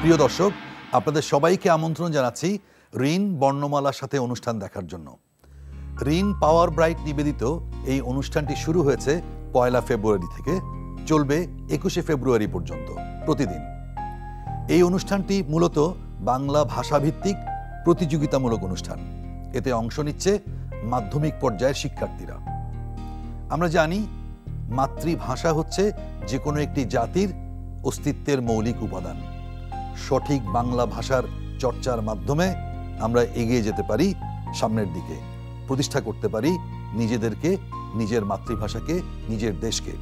প্রিয় দর্শক, আপনাদের সবাইকে আমন্ত্রণ জানাচ্ছি ঋণ বর্ণমালার সাথে অনুষ্ঠান দেখার জন্য। ঋণ পাওয়ার ব্রাইট নিবেদিত এই অনুষ্ঠানটি শুরু হয়েছে 1 ফেব্রুয়ারি থেকে, চলবে 21 ফেব্রুয়ারি পর্যন্ত প্রতিদিন। এই অনুষ্ঠানটি মূলত বাংলা ভাষাভিত্তিক প্রতিযোগিতামূলক অনুষ্ঠান। এতে অংশ নিচ্ছে মাধ্যমিক পর্যায়ের শিক্ষার্থীরা। আমরা জানি মাতৃভাষা হচ্ছে যে কোনো একটি জাতির অস্তিত্বের মৌলিক উপাদান। সঠিক বাংলা ভাষার চর্চার মাধ্যমে আমরা এগিয়ে যেতে পারি সামনের দিকে, প্রতিষ্ঠা করতে পারি নিজেদেরকে, নিজের মাতৃভাষাকে, নিজের দেশকে।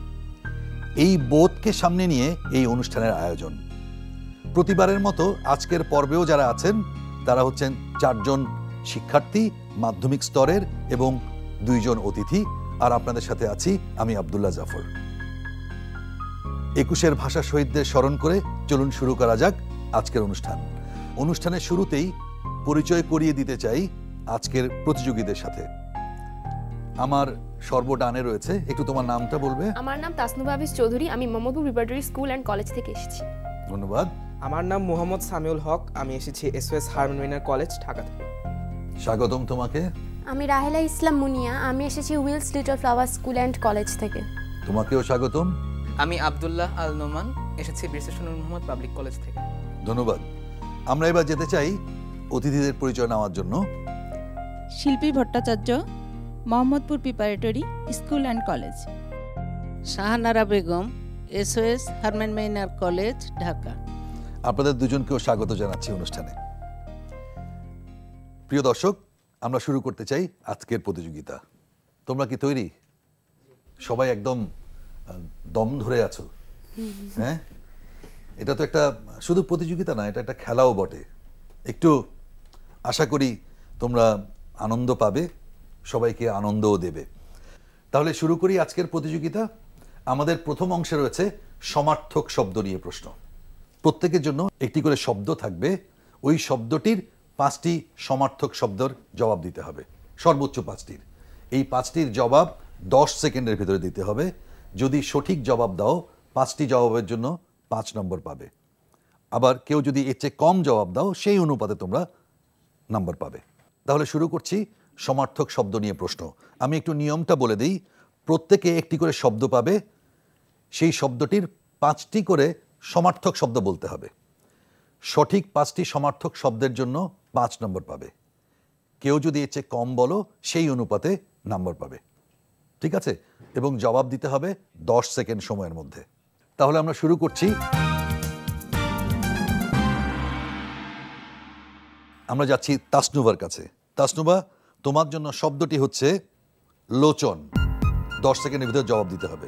এই বোধকে সামনে নিয়ে এই অনুষ্ঠানের আয়োজন। প্রতিবারের মতো আজকের পর্বেও যারা আছেন তারা হচ্ছেন 4 জন শিক্ষার্থী মাধ্যমিক স্তরের এবং 2 জন অতিথি, আর আপনাদের সাথে আছি আমি আব্দুল্লাহ জাফর। 21-এর ভাষা শহীদদের স্মরণ করে চলুন শুরু করা যাক আজকের অনুষ্ঠান। অনুষ্ঠানের শুরুতেই পরিচয় করিয়ে দিতে চাই আজকের প্রতিযোগীদের সাথে। আমার সর্বডানে রয়েছে, একটু তোমার নামটা বলবে? আমার নাম তাসনুভা আবিস চৌধুরী, আমি Mohammadpur preparatory school and College থেকে এসেছি। ধন্যবাদ। আমার নাম মোহাম্মদ সামিউল হক, আমি এসেছি SOS Hermann Gmeiner College, Dhaka থেকে। স্বাগতম তোমাকে। আমি রাহেলা ইসলাম মুনিয়া, আমি এসেছি Willes Little Flower School and College থেকে। তোমাকেও স্বাগতম। আমি আব্দুল্লাহ আল নোমান, এসেছি বীরশ্রেষ্ঠ নূর মোহাম্মদ পাবলিক কলেজ থেকে। ধন্যবাদ। আমরা এবার যেতে চাই অতিথিদের পরিচয় নেওয়ার জন্য। শিল্পী Bhattacharya, Mohammadpur preparatory school and college. Shahanara Begum, SOS Hermann Gmeiner College, Dhaka. আপনাদের দুজনকেও স্বাগত জানাচ্ছি অনুষ্ঠানে। প্রিয় দর্শক, আমরা শুরু করতে চাই আজকের প্রতিযোগিতা। তোমরা কি তৈরি? সবাই একদম দম ধরে আছো? হ্যাঁ, এটা তো একটা শুধু প্রতিযোগিতা না, এটা একটা খেলাও বটে। একটু আশা করি তোমরা আনন্দ পাবে, সবাইকে আনন্দও দেবে। তাহলে শুরু করি আজকের প্রতিযোগিতা। আমাদের প্রথম অংশে রয়েছে সমার্থক শব্দ নিয়ে প্রশ্ন। প্রত্যেকের জন্য একটি করে শব্দ থাকবে, ওই শব্দটির 5টি সমার্থক শব্দের জবাব দিতে হবে, সর্বোচ্চ 5টির। এই 5টির জবাব 10 সেকেন্ডের ভিতরে দিতে হবে। যদি সঠিক জবাব দাও 5টি জবাবের জন্য 5 নম্বর পাবে। আবার কেউ যদি এর চেয়ে কম জবাব দাও সেই অনুপাতে তোমরা নাম্বার পাবে। তাহলে শুরু করছি সমার্থক শব্দ নিয়ে প্রশ্ন। আমি একটু নিয়মটা বলে দিই। প্রত্যেকে একটি করে শব্দ পাবে, সেই শব্দটির 5টি করে সমার্থক শব্দ বলতে হবে। সঠিক 5টি সমার্থক শব্দের জন্য 5 নম্বর পাবে। কেউ যদি এর চেয়ে কম বলো সেই অনুপাতে নাম্বার পাবে, ঠিক আছে? এবং জবাব দিতে হবে 10 সেকেন্ড সময়ের মধ্যে। তাহলে আমরা শুরু করছি। আমরা যাচ্ছি তাসনুভার কাছে। তাসনুভা, তোমার জন্য শব্দটি হচ্ছে লোচন। 10 সেকেন্ডের ভিতরে জবাব দিতে হবে।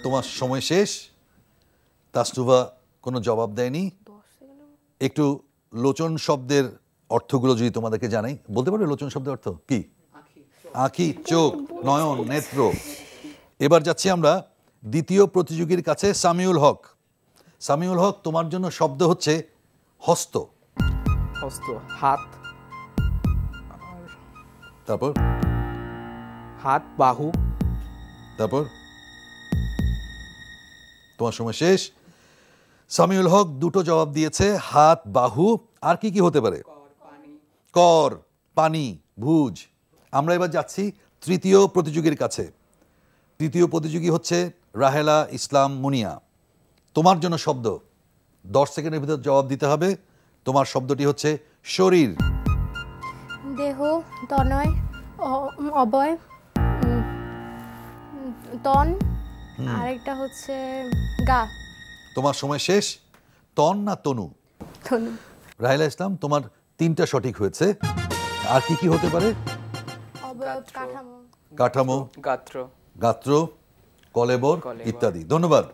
তোমার সময় শেষ। তাসনুভা কোনো জবাব দেয়নি। একটু লোচন শব্দের অর্থগুলো যদি তোমাদেরকে জানাই, বলতে পারবে লোচন শব্দের অর্থ কি? আঁখি, চোখ, নয়ন, নেত্র। এবার যাচ্ছি আমরা দ্বিতীয় প্রতিযোগীর কাছে, সামিউল হক। সামিউল হক, তোমার জন্য শব্দ হচ্ছে হস্ত। হস্ত, হাত। তারপর হাত, বাহু। তারপর তোমার সময় শেষ। সামিউল হক 2টো জবাব দিয়েছে, হাত, বাহু। আর কি কি হতে পারে? কর, পানি, ভুজ। আমরা এবার যাচ্ছি তৃতীয় প্রতিযোগীর কাছে। তৃতীয় প্রতিযোগী হচ্ছে রাহেলা ইসলাম মুনিয়া। তোমার জন্য শব্দ 10 সেকেন্ডের ভিতর জবাব দিতে হবে। তোমার শব্দটি হচ্ছে শরীর। দেহ, তনয়, অবয়, তন, আরেকটা হচ্ছে গা। তোমার সময় শেষ। তন না তনু? তনু। রাহেলা ইসলাম, তোমার 3টা সঠিক হয়েছে। আর কি কি হতে পারে? অবয়ব, কাঠামো। কাঠামো, গাত্র, গাত্র, কলেবর ইত্যাদি। ধন্যবাদ,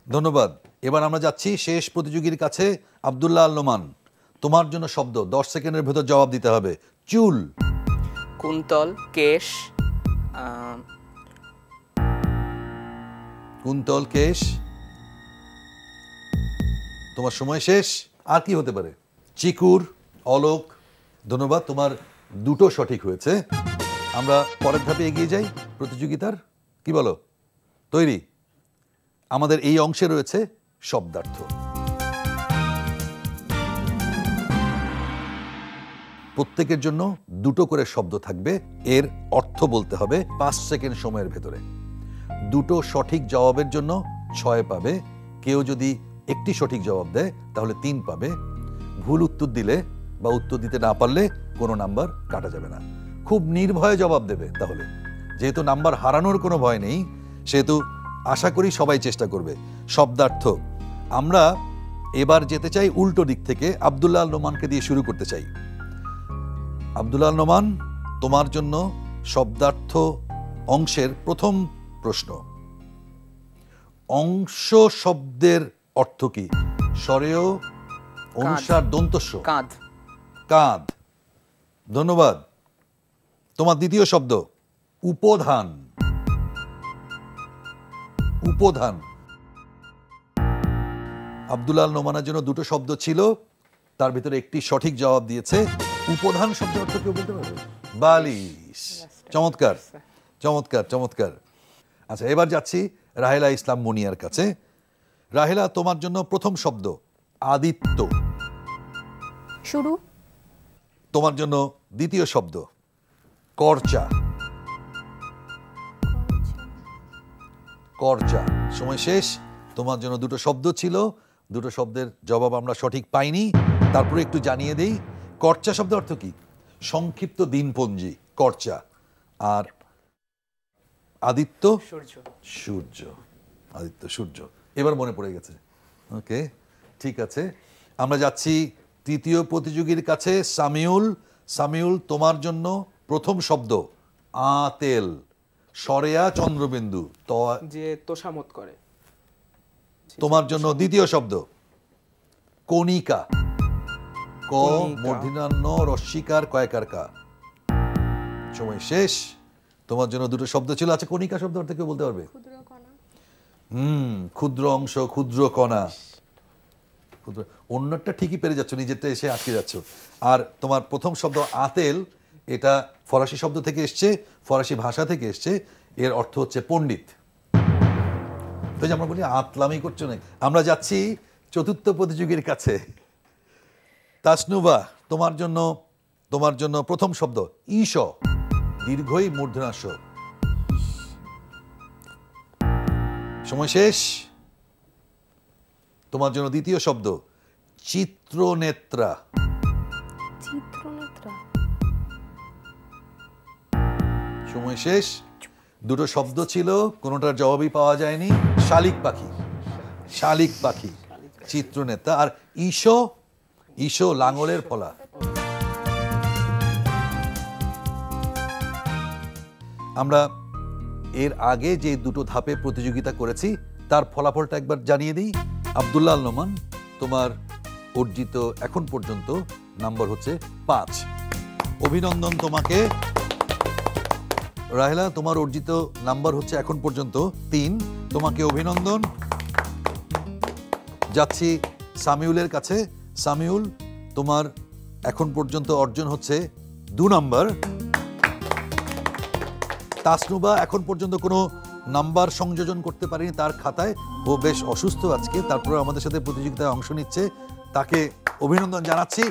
ধন্যবাদ। এবার আমরা যাচ্ছি শেষ প্রতিযোগীর কাছে, আব্দুল্লাহ আল নোমান। তোমার জন্য শব্দ 10 সেকেন্ডের ভেতর জবাব দিতে হবে। চুল। কুন্তল, কেশ, কুন্তল, কেশ। তোমার সময় শেষ। আর কি হতে পারে? চিকুর, অলোক। ধন্যবাদ, তোমার 2টো সঠিক হয়েছে। আমরা পরের ধাপে এগিয়ে যাই প্রতিযোগিতার। কি বলো, তৈরি? আমাদের এই অংশে রয়েছে শব্দার্থ। প্রত্যেকের জন্য দুটো করে শব্দ থাকবে, এর অর্থ বলতে হবে 5 সেকেন্ড সময়ের ভেতরে। দুটো সঠিক জবাবের জন্য 6 পাবে, কেউ যদি একটি সঠিক জবাব দেয় তাহলে 3 পাবে। ভুল উত্তর দিলে বা উত্তর দিতে না পারলে কোনো নাম্বার কাটা যাবে না। খুব নির্ভয়ে জবাব দেবে, তাহলে যেহেতু নাম্বার হারানোর কোনো ভয় নেই সেহেতু আশা করি সবাই চেষ্টা করবে। শব্দার্থ আমরা এবার যেতে চাই উল্টো দিক থেকে, আব্দুল্লাহ আল নোমানকে দিয়ে শুরু করতে চাই। আব্দুল্লাহ আল নোমান, তোমার জন্য শব্দার্থ অংশের প্রথম প্রশ্ন। অংশ শব্দের অর্থ কি? স্বরেয় অনুসার দন্তস্ব। কাঁধ। কাঁধ, ধন্যবাদ। তোমার দ্বিতীয় শব্দ উপধান। উপধান। আব্দুল্লাহ আল নোমানের জন্য দুটো শব্দ ছিল, তার ভিতরে একটি সঠিক জবাব দিয়েছে। উপধান শব্দের অর্থ কেউ বলতে পারবে? বালিশ। চমৎকার চমৎকার চমৎকার। আচ্ছা, এবার যাচ্ছি রাহেলা ইসলাম মুনিয়ার কাছে। রাহেলা, তোমার জন্য প্রথম শব্দ আদিত্য। শুরু। তোমার জন্য দ্বিতীয় শব্দ করচা। করচা। সময় শেষ। তোমার জন্য দুটো শব্দ ছিল, দুটো শব্দের জবাব আমরা সঠিক পাইনি। তারপরে একটু জানিয়ে দেই, করচা শব্দের অর্থ কি? সংক্ষিপ্ত দিনপঞ্জি, করচা। আর আদিত্য সূর্য। সূর্য। আদিত্য সূর্য, এবার মনে পড়ে গেছে। ওকে, ঠিক আছে। আমরা যাচ্ছি তৃতীয় প্রতিযোগীর কাছে, সামিউল। সামিউল, তোমার জন্য প্রথম শব্দ আতেল। সরেয়া চন্দ্রবিন্দু, যে তোষামত করে। তোমার জন্য দ্বিতীয় শব্দ কণিকা। ক মূর্ধন্য রস্বীকার কয়কার কা। সময় শেষ। তোমার জন্য দুটো শব্দ ছিল। আচ্ছা, কণিকা শব্দ অর্থ কেউ বলতে পারবে? ক্ষুদ্র অংশ, ক্ষুদ্র কণা। অন্যটা ঠিকই পেরে যাচ্ছ, নিজেরটা এসে আটকে যাচ্ছ। আর তোমার প্রথম শব্দ আতেল, এটা ফরাসি শব্দ থেকে এসছে, ফরাসি ভাষা থেকে এসছে। এর অর্থ হচ্ছে পণ্ডিত। তো আমরা বলি আতলামি করছো না। আমরা যাচ্ছি চতুর্থ প্রতিযোগীর কাছে, তাসনুবা। তোমার জন্য প্রথম শব্দ ঈশ। দীর্ঘই মূর্ধন্যাস। সময় শেষ। তোমার জন্য দ্বিতীয় শব্দ চিত্রনেত্রা। চিত্রনেত্রা। সময় শেষ। দুটো শব্দ ছিল, কোনোটার জবাবই পাওয়া যায়নি। শালিক পাখি। শালিক পাখি, চিত্রনেতা। আর ঈশো, ঈশো লাঙলের ফলা। আমরা এর আগে যে দুটো ধাপে প্রতিযোগিতা করেছি তার ফলাফলটা একবার জানিয়ে দিই। আব্দুল্লাহ আল নোমান, তোমার অর্জিত এখন পর্যন্ত নাম্বার হচ্ছে 5। অভিনন্দন তোমাকে। রাহেলা, তোমার অর্জিত নাম্বার হচ্ছে এখন পর্যন্ত 3। তোমাকে অভিনন্দন। যাচ্ছি সামিউলের কাছে। সামিউল, তোমার এখন পর্যন্ত অর্জন হচ্ছে 2 নাম্বার। তাসনুবা এখন পর্যন্ত কোনো নাম্বার সংযোজন করতে পারেনি তার খাতায়। ও বেশ অসুস্থ আজকে, তারপরে আমাদের সাথে প্রতিযোগিতায় অংশ নিচ্ছে। তাকে অভিনন্দন জানাচ্ছি।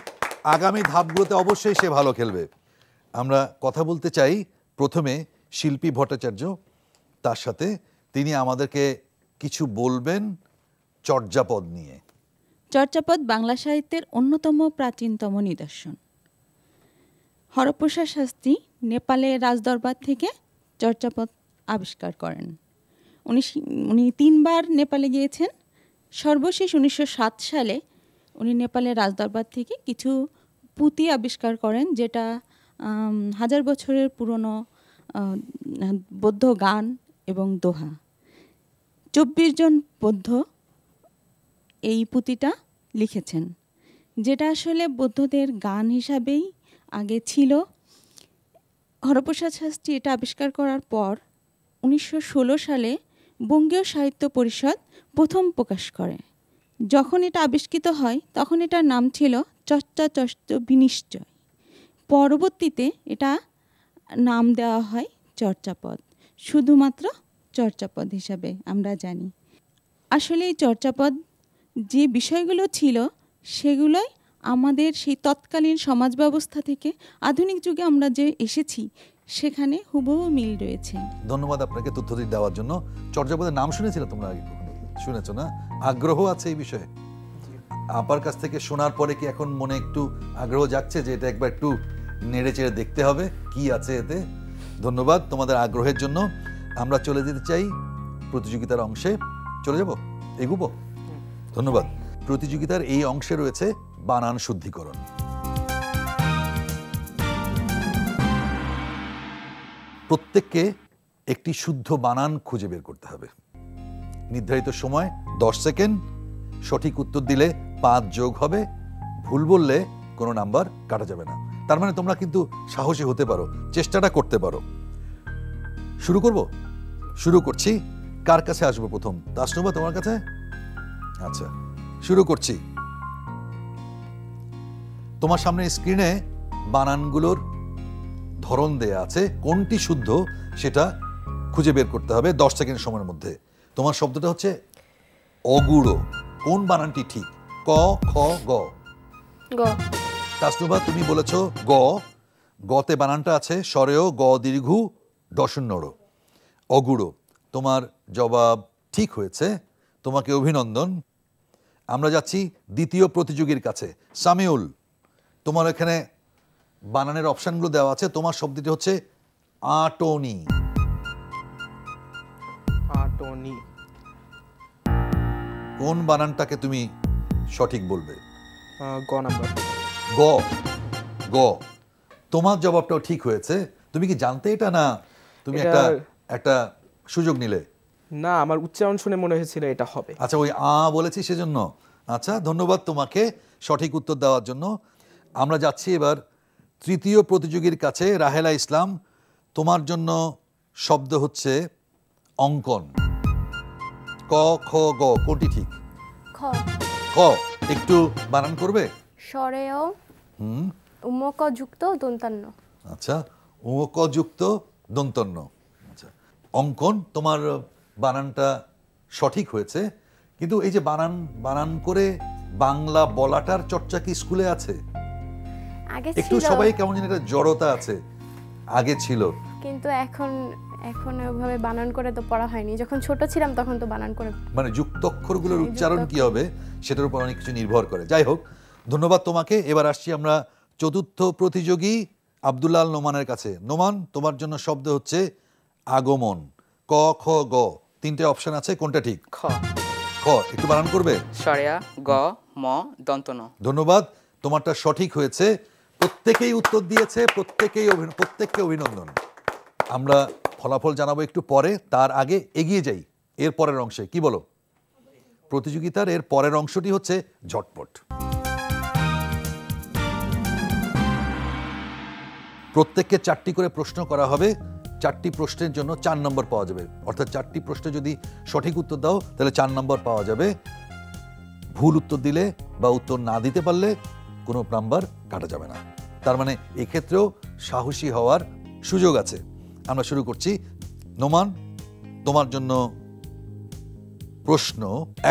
আগামী ধাপগুলোতে অবশ্যই সে ভালো খেলবে। আমরা কথা বলতে চাই প্রথমে শিল্পী ভট্টাচার্য, তার সাথে তিনি আমাদেরকে কিছু বলবেন চর্যাপদ নিয়ে। চর্যাপদ বাংলা সাহিত্যের অন্যতম প্রাচীনতম নিদর্শন। হরপ্রসাদ শাস্ত্রী নেপালের রাজদরবার থেকে চর্যাপদ আবিষ্কার করেন। উনি 3 বার নেপালে গিয়েছেন। সর্বশেষ 1907 সালে উনি নেপালের রাজদরবার থেকে কিছু পুঁতি আবিষ্কার করেন, যেটা 1000 বছরের পুরনো বৌদ্ধ গান এবং দোহা। 24 জন বৌদ্ধ এই পুঁতিটা লিখেছেন, যেটা আসলে বৌদ্ধদের গান হিসাবেই আগে ছিল। হরপ্রসাদ শাস্ত্রী এটা আবিষ্কার করার পর 1916 সালে বঙ্গীয় সাহিত্য পরিষদ প্রথম প্রকাশ করে। যখন এটা আবিষ্কৃত হয় তখন এটার নাম ছিল চর্যাচষ্ট বিনিশ্চয়। পরবর্তীতে এটা নাম দেওয়া হয় চর্যাপদ, শুধুমাত্র চর্যাপদ হিসাবে আমরা জানি। আসলে এই চর্যাপদ যে বিষয়গুলো ছিল সেগুলোই আমাদের সেই তৎকালীন সমাজ ব্যবস্থা থেকে আধুনিক যুগে আমরা যে এসেছি সেখানে হুবহু মিল রয়েছে। ধন্যবাদ আপনাকে তথ্যটি দেওয়ার জন্য। চর্যাপদের নাম শুনেছিলে তোমরা আগে কখনো? শুনেছো না? আগ্রহ আছে এই বিষয়ে? আপার কাছ থেকে শোনার পরে কি এখন মনে একটু আগ্রহ জাগছে যে এটা একবার একটু নেড়ে চেড়ে দেখতে হবে কি আছে এতে? ধন্যবাদ তোমাদের আগ্রহের জন্য। আমরা চলে যেতে চাই প্রতিযোগিতার অংশে। চলে যাব, এগুবো? ধন্যবাদ। প্রতিযোগিতার এই অংশে রয়েছে বানান শুদ্ধিকরণ। প্রত্যেককে একটি শুদ্ধ বানান খুঁজে বের করতে হবে। নির্ধারিত সময় 10 সেকেন্ড। সঠিক উত্তর দিলে 5 যোগ হবে, ভুল বললে কোনো নাম্বার কাটা যাবে না। তার মানে তোমরা কিন্তু সাহসী হতে পারো, চেষ্টাটা করতে পারো। শুরু করব? শুরু করছি। কার কাছে আসবো প্রথম? তাসনুবা তোমার কাছে? আচ্ছা, শুরু করছি। তোমার সামনে স্ক্রিনে বানানগুলোর ধরন দেয়া আছে, কোনটি শুদ্ধ সেটা খুঁজে বের করতে হবে 10 সেকেন্ড সময়ের মধ্যে। তোমার শব্দটা হচ্ছে অগুড়ো। কোন বানানটি ঠিক? ক, খ, গ। গ। তাসনুবা তুমি বলেছো গ। গতে বানানটা আছে স্বরেয় গ দীর্ঘ ডশন্যড়, অগুড়ো। তোমার জবাব ঠিক হয়েছে, তোমাকে অভিনন্দন। আমরা যাচ্ছি দ্বিতীয় প্রতিযোগীর কাছে। সামিউল, তোমার এখানে বানানের অপশনগুলো দেওয়া আছে। তোমার শব্দটি হচ্ছে আটনি। আটনি। কোন বানানটাকে তুমি সঠিক বলবে? গ নাম্বার। গ। গ। তোমার জবাবটাও ঠিক হয়েছে। তুমি কি জানতে এটা, না তুমি একটা সুযোগ নিলে? না, আমার উচ্চারণ শুনে মনে হয়েছিল এটা হবে। আচ্ছা, ওই বলেছি সেজন্য। আচ্ছা, ধন্যবাদ তোমাকে সঠিক উত্তর দেওয়ার জন্য। আমরা যাচ্ছি এবার তৃতীয় প্রতিযোগীর কাছে। রাহেলা ইসলাম, তোমার জন্য শব্দ হচ্ছে অঙ্কন। ক, খ, গ, কোনটি ঠিক? খ। খ। একটু বানান করবে? স্বরেয় উমক যুক্ত দন্তান্ন। আচ্ছা, উমক যুক্ত দন্তন্য। আচ্ছা, অঙ্কন তোমার বানানটা সঠিক হয়েছে, কিন্তু এই যে বানান করে বাংলা বলাটার চর্চা কি স্কুলে আছে? আগে একটু ছিল, সবাই কেমন যেন একটা জড়তা আছে। আগে ছিল, কিন্তু এখন ওইভাবে বানান করে তো পড়া হয়নি। যখন ছোট ছিলাম তখন তো বানান করে। মানে যুক্তক্ষরগুলোর উচ্চারণ কি হবে সেটার উপর অনেক কিছু নির্ভর করে। যাই হোক, ধন্যবাদ তোমাকে। এবার আসছি আমরা চতুর্থ প্রতিযোগী আব্দুল্লাহ আল নোমানের কাছে। নোমান, তোমার জন্য শব্দ হচ্ছে আগমন। ক, খ, গ, 3টে অপশন আছে, কোনটা ঠিক? খ। খ। একটু বানান করবে? সরেয়া গ ম দন্ত ন। ধন্যবাদ, তোমারটা সঠিক হয়েছে। প্রত্যেকেই উত্তর দিয়েছে, প্রত্যেককে অভিনন্দন। আমরা ফলাফল জানাবো একটু পরে, তার আগে এগিয়ে যাই এর পরের অংশে। কি বলো? প্রতিযোগিতার এর পরের অংশটি হচ্ছে ঝটপট। প্রত্যেককে 4টি করে প্রশ্ন করা হবে। 4টি প্রশ্নের জন্য 4 নম্বর পাওয়া যাবে। অর্থাৎ 4টি প্রশ্নে যদি সঠিক উত্তর দাও তাহলে 4 নম্বর পাওয়া যাবে। ভুল উত্তর দিলে বা উত্তর না দিতে পারলে কোনো নাম্বার কাটা যাবে না। তার মানে এক্ষেত্রেও সাহসী হওয়ার সুযোগ আছে। আমরা শুরু করছি। নোমান, তোমার জন্য প্রশ্ন,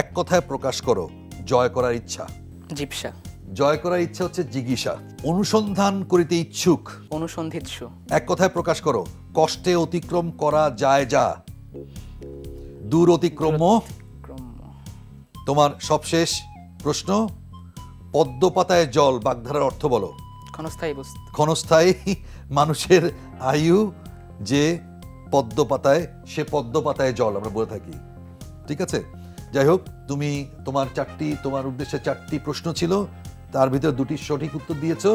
এক কথায় প্রকাশ করো জয় করার ইচ্ছা। জিপসা। জয় করার ইচ্ছা হচ্ছে জিজ্ঞাসা। অনুসন্ধান করিতে ইচ্ছুক। অনুসন্ধিৎসু। এক কথায় প্রকাশ করো কষ্টে অতিক্রম করা যায় যা। দূর অতিক্রম। তোমার সবশেষ প্রশ্ন, পদ্ম পাতায় জল বাগধারার অর্থ বলো। ক্ষণস্থায়ী বস্তু। ক্ষণস্থায়ী মানুষের আয়ু যে পদ্ম পাতায়, সে পদ্ম পাতায় জল আমরা বলে থাকি। ঠিক আছে, যাই হোক, তুমি তোমার উদ্দেশ্যে 4টি প্রশ্ন ছিল, তার ভিতরে 2টি সঠিক উত্তর দিয়েছো।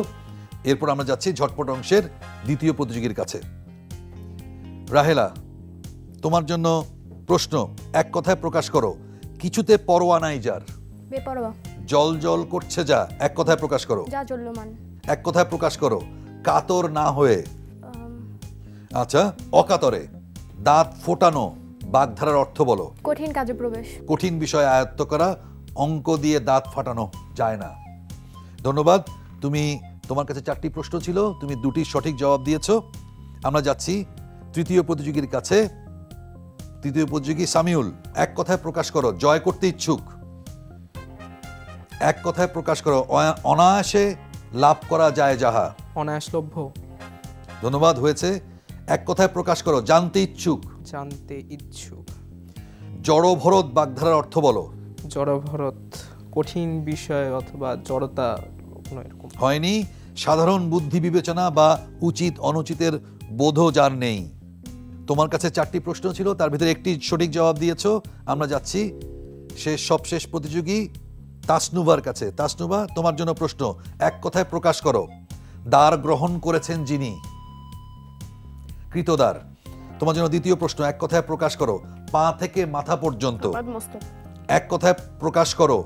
এরপর আমরা যাচ্ছি ঝটপট অংশের দ্বিতীয় প্রতিযোগীর কাছে। রাহেলা, তোমার জন্য প্রশ্ন, এক কথায় প্রকাশ করো কিছুতে পরোয়া নাই যার। বেপরোয়া। জল জল করছে যা, এক কথায় প্রকাশ করো। যা জ্বল্যমান। এক কথায় প্রকাশ করো কাতর না হয়ে। আচ্ছা, অকাতরে। দাঁত ফোটানো বাগধারার অর্থ বলো। কঠিন কাজে প্রবেশ। কঠিন বিষয় আয়ত্ত করা। অঙ্ক দিয়ে দাঁত ফাটানো যায় না। ধন্যবাদ। তোমার কাছে 4টি প্রশ্ন ছিল, তুমি 2টি সঠিক জবাব দিয়েছো। আমরা যাচ্ছি তৃতীয় প্রতিযোগীর কাছে। তৃতীয় প্রতিযোগী সামিউল, এক কথায় প্রকাশ করো, জয় করতে ইচ্ছুক। এক কথায় প্রকাশ করো, অনায়াসে লাভ করা যায় যাহা। অনায়াসলভ্য। ধন্যবাদ, হয়েছে। এক কথায় প্রকাশ করো, জানতে ইচ্ছুক। জানতে ইচ্ছুক। জড়ভরত বাগধারার অর্থ বলো। জড়ভরত, কঠিন বিষয় অথবা জড়তা, কোনো এরকম। হয়নি। সাধারণ বুদ্ধি বিবেচনা বা উচিত অনুচিতের বোধও যার নেই। তোমার কাছে 4টি প্রশ্ন ছিল, তার ভিতরে একটি সঠিক জবাব দিয়েছো। আমরা যাচ্ছি সবশেষ প্রতিযোগী তাসনুবার কাছে। তাসনুবা, তোমার জন্য প্রশ্ন, এক কথায় প্রকাশ করো, দ্বার গ্রহণ করেছেন যিনি। কৃতদার। তোমার জন্য দ্বিতীয় প্রশ্ন, এক কথায় প্রকাশ করো, পা থেকে মাথা পর্যন্ত। এক কথায় প্রকাশ করো,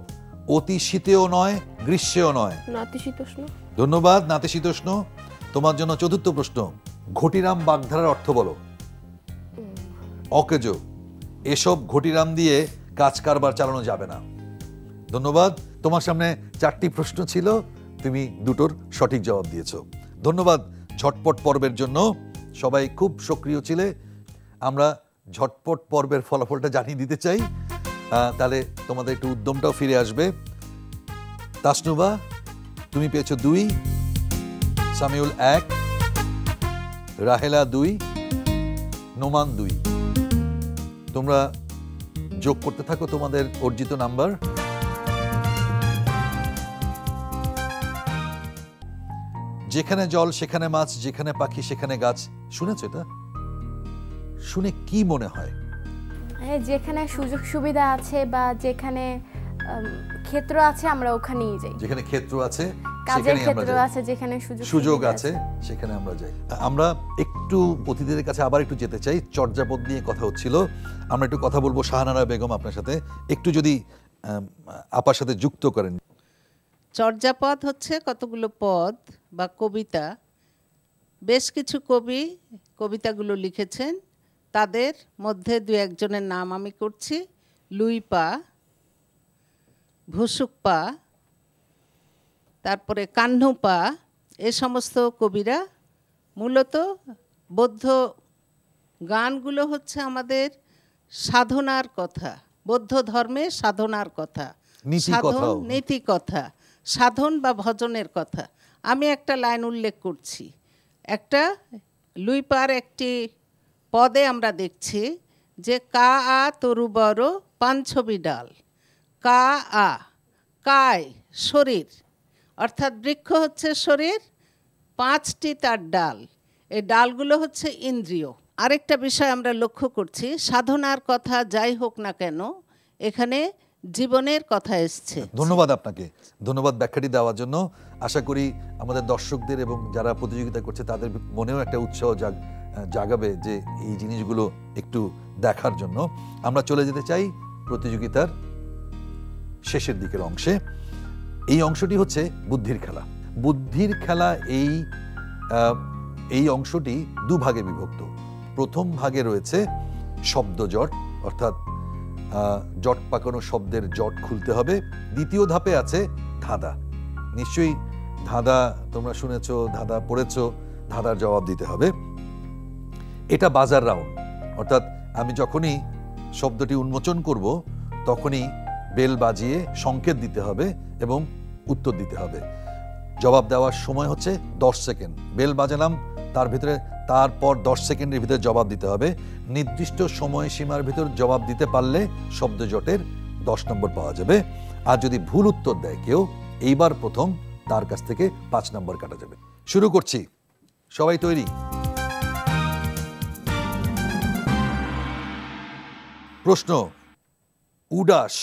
অতি শীতেও নয় গ্রীষ্মেও নয়। নাতিশীতোষ্ণ। ধন্যবাদ, নাতিশীতোষ্ণ। তোমার জন্য চতুর্থ প্রশ্ন, ঘটিরাম বাগধারার অর্থ বলো। অকেজো। এসব ঘটিরাম দিয়ে কাজ কারবার চালানো যাবে না। ধন্যবাদ। তোমার সামনে 4টি প্রশ্ন ছিল, তুমি 2টোর সঠিক জবাব দিয়েছো। ধন্যবাদ ঝটপট পর্বের জন্য। সবাই খুব সক্রিয় ছিলে। আমরা ঝটপট পর্বের ফলাফলটা জানিয়ে দিতে চাই, তাহলে তোমাদের একটু উদ্যমটাও ফিরে আসবে। তাসনুবা, তুমি পেয়েছো 2, সামিউল 1, রাহেলা 2, নোমান 2। তোমরা যোগ করতে থাকো তোমাদের অর্জিত নাম্বার। যেখানে জল সেখানে মাছ, যেখানে পাখি সেখানে গাছ। শুনেছো এটা? শুনে কি মনে হয়? যেখানে সুযোগ সুবিধা আছে বা যেখানে ক্ষেত্র আছে আমরা ওখানেই যাই। যেখানে ক্ষেত্র আছে কাজের সেখানেই আমরা ক্ষেত্র যাই। আছে, যেখানে সুযোগ সুযোগ সুবিধা আছে সেখানে আমরা যাই। আমরা একটু অতিথিদের কাছে আবার একটু যেতে চাই। চর্যাপদ নিয়ে কথা হচ্ছিল, আমরা একটু কথা বলবো শাহানারা বেগম আপনার সাথে। একটু যদি আপার সাথে যুক্ত করেন। চর্যাপদ হচ্ছে কতগুলো পদ বা কবিতা। বেশ কিছু কবি কবিতাগুলো লিখেছেন, তাদের মধ্যে 2-1জনের নাম আমি করছি। লুইপা, ভুসুকপা, তারপরে কাহ্নুপা, এ সমস্ত কবিরা মূলত বৌদ্ধ গানগুলো হচ্ছে আমাদের সাধনার কথা, বৌদ্ধ ধর্মে সাধনার কথা, নীতি কথা, সাধন বা ভজনের কথা। আমি একটা লাইন উল্লেখ করছি। একটা লুইপার একটি পদে আমরা দেখছি যে কা আ তরু বড় পাঞ্ছবি ডাল। কা আ, কায় শরীর, অর্থাৎ বৃক্ষ হচ্ছে শরীর, 5টি তার ডাল। এই ডালগুলো হচ্ছে ইন্দ্রিয়। আরেকটা বিষয় আমরা লক্ষ্য করছি, সাধনার কথা যাই হোক না কেন এখানে জীবনের কথা এসছে। ধন্যবাদ আপনাকে, ধন্যবাদ ব্যাখ্যাটি দেওয়ার জন্য। আশা করি আমাদের দর্শকদের এবং যারা প্রতিযোগিতা করছে তাদের মনেও একটা উৎসাহ জাগাবে যে এই জিনিসগুলো একটু দেখার জন্য। আমরা চলে যেতে চাই প্রতিযোগিতার শেষের দিকের অংশে। এই অংশটি হচ্ছে বুদ্ধির খেলা। বুদ্ধির খেলা এই অংশটি 2 ভাগে বিভক্ত। প্রথম ভাগে রয়েছে শব্দজট, অর্থাৎ জট পাকানো শব্দের জট খুলতে হবে। দ্বিতীয় ধাপে আছে ধাঁধা। নিশ্চয়ই ধাঁধা তোমরা শুনেছো, ধাঁধা পড়েছো, ধাঁধার জবাব দিতে হবে। এটা বাজার রাউন্ড, অর্থাৎ আমি যখনই শব্দটি উন্মোচন করব তখনই বেল বাজিয়ে সংকেত দিতে হবে এবং উত্তর দিতে হবে। জবাব দেওয়ার সময় হচ্ছে 10 সেকেন্ড। বেল বাজালাম, তারপর 10 সেকেন্ডের ভিতরে জবাব দিতে হবে। নির্দিষ্ট সময়সীমার ভিতর জবাব দিতে পারলে শব্দজটের 10 নম্বর পাওয়া যাবে। আর যদি ভুল উত্তর দেয় কেউ, এইবার প্রথম তার কাছ থেকে 5 নম্বর কাটা যাবে। শুরু করছি, সবাই তৈরি? প্রশ্ন, উডাস।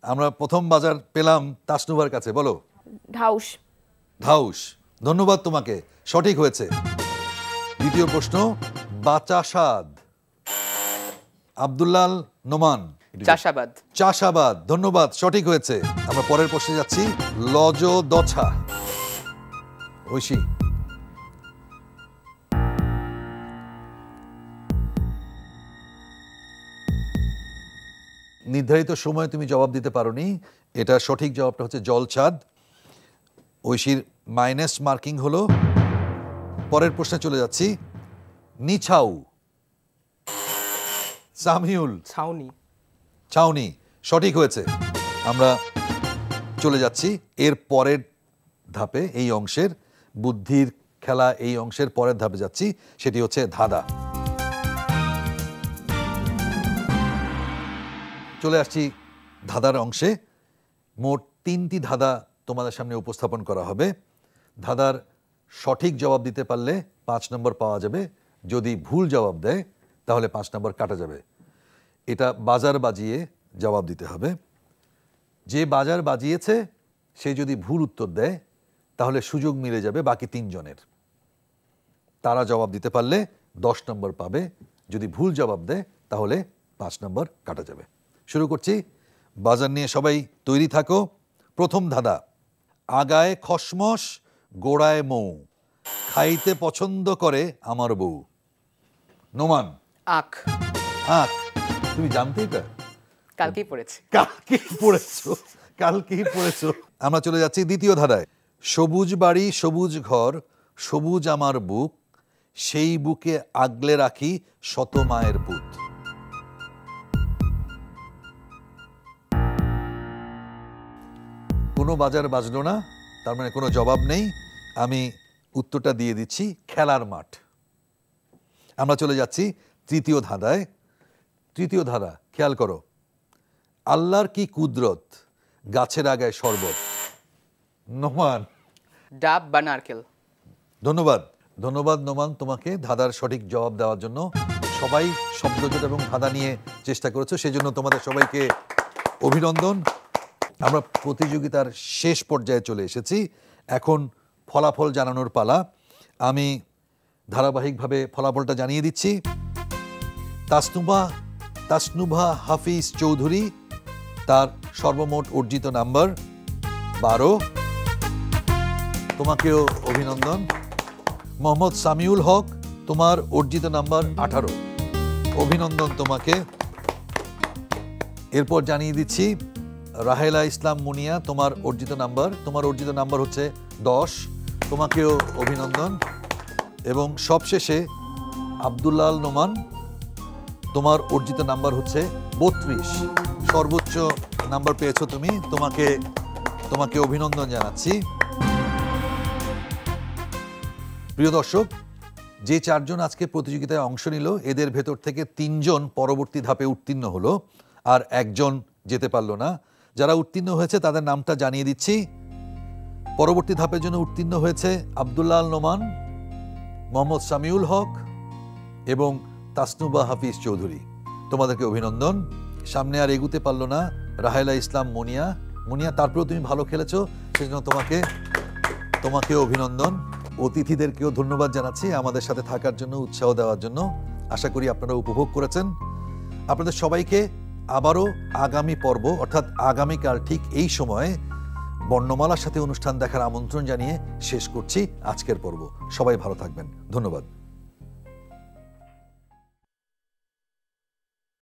আমরা প্রথম বাজার পেলাম তাসনুবার কাছে। বলো। ঢাউস। ধাউস। ধন্যবাদ তোমাকে, সঠিক হয়েছে। দ্বিতীয় প্রশ্ন, বাচাসাদ। আব্দুল্লাল নোমান। চাষাবাদ। চাষাবাদ। ধন্যবাদ, সঠিক হয়েছে। আমরা পরের প্রশ্নে যাচ্ছি, লজ দছা। ঐশী। নির্ধারিত সময়ে তুমি জবাব দিতে পারোনি। এটা সঠিক জবাবটা হচ্ছে জলছাদ। ঐশীর মাইনাস মার্কিং হলো। পরের প্রশ্নে চলে যাচ্ছি। নিছাউ, সামিউল, ছাউনি। ছাউনি, সঠিক হয়েছে। আমরা চলে যাচ্ছি এর পরের ধাপে, এই অংশের বুদ্ধির খেলা এই অংশের পরের ধাপে যাচ্ছি, সেটি হচ্ছে ধাঁধা। চলে আসছি ধাঁধার অংশে। মোট 3টি ধাঁধা তোমাদের সামনে উপস্থাপন করা হবে। ধাঁধার সঠিক জবাব দিতে পারলে 5 নম্বর পাওয়া যাবে, যদি ভুল জবাব দেয় তাহলে 5 নম্বর কাটা যাবে। এটা বাজার বাজিয়ে জবাব দিতে হবে। যে বাজার বাজিয়েছে সে যদি ভুল উত্তর দেয় তাহলে সুযোগ মিলে যাবে বাকি 3 জনের। তারা জবাব দিতে পারলে 10 নম্বর পাবে, যদি ভুল জবাব দেয় তাহলে 5 নম্বর কাটা যাবে। শুরু করছি। বাজার নিয়ে সবাই তৈরি থাকো। প্রথম ধাঁধা। আগায় খসমস, গোড়ায় মৌ, খাইতে পছন্দ করে আমার বউ। নোমান। আখ। আখ। তুমি জানতে এটা? কালকেই পড়েছি। কালকেই পড়েছো। আমরা চলে যাচ্ছি দ্বিতীয় ধাঁধায়। সবুজ বাড়ি, সবুজ ঘর, সবুজ আমার বুক, সেই বুকে আগলে রাখি শত মায়ের পুত। কোনো বাজার বাজলো না, তার মানে কোনো জবাব নেই। আমি উত্তরটা দিয়ে দিচ্ছি, খেলার মাঠ। আমরা চলে যাচ্ছি তৃতীয় ধাঁধায়। তৃতীয় ধাঁধা, খেয়াল করো। আল্লাহর কি কুদরত, গাছের আগায় শরবত। নোমান। ডাব বা নারকেল। ধন্যবাদ, ধন্যবাদ নোমান তোমাকে ধাঁধার সঠিক জবাব দেওয়ার জন্য। সবাই শব্দজোট এবং ধাঁধা নিয়ে চেষ্টা করেছো, সেজন্য তোমাদের সবাইকে অভিনন্দন। আমরা প্রতিযোগিতার শেষ পর্যায়ে চলে এসেছি। এখন ফলাফল জানানোর পালা। আমি ধারাবাহিকভাবে ফলাফলটা জানিয়ে দিচ্ছি। তাসনুভা হাফিজ চৌধুরী, তার সর্বমোট অর্জিত নাম্বার 12। তোমাকেও অভিনন্দন। মোহাম্মদ সামিউল হক, তোমার অর্জিত নাম্বার 18। অভিনন্দন তোমাকে। এরপর জানিয়ে দিচ্ছি রাহেলা ইসলাম মুনিয়া, তোমার অর্জিত নাম্বার হচ্ছে 10। তোমাকেও অভিনন্দন। এবং সবশেষে আব্দুল্লাহ নোমান, তোমার অর্জিত নাম্বার হচ্ছে 32। সর্বোচ্চ নাম্বার পেয়েছো তুমি, তোমাকে অভিনন্দন জানাচ্ছি। প্রিয় দর্শক, যে 4 জন আজকে প্রতিযোগিতায় অংশ নিল, এদের ভেতর থেকে 3 জন পরবর্তী ধাপে উত্তীর্ণ হলো, আর 1 জন যেতে পারলো না। যারা উত্তীর্ণ হয়েছে তাদের নামটা জানিয়ে দিচ্ছি। পরবর্তী ধাপের জন্য উত্তীর্ণ হয়েছে আব্দুল্লাহ নোমান, মোহাম্মদ সামিউল হক এবং তাসনুভা হাফিজ চৌধুরী। তোমাদেরকে অভিনন্দন। সামনে আর এগুতে পারলো না রাহেলা ইসলাম মুনিয়া। তারপরেও তুমি ভালো খেলেছো, সেজন্য তোমাকে অভিনন্দন। অতিথিদেরকেও ধন্যবাদ জানাচ্ছি আমাদের সাথে থাকার জন্য, উৎসাহ দেওয়ার জন্য। আশা করি আপনারা উপভোগ করেছেন। আপনাদের সবাইকে আবারও আগামী পর্ব, অর্থাৎ আগামীকাল ঠিক এই সময়ে বর্ণমালার সাথে অনুষ্ঠান দেখার আমন্ত্রণ জানিয়ে শেষ করছি আজকের পর্ব। সবাই ভালো থাকবেন। ধন্যবাদ।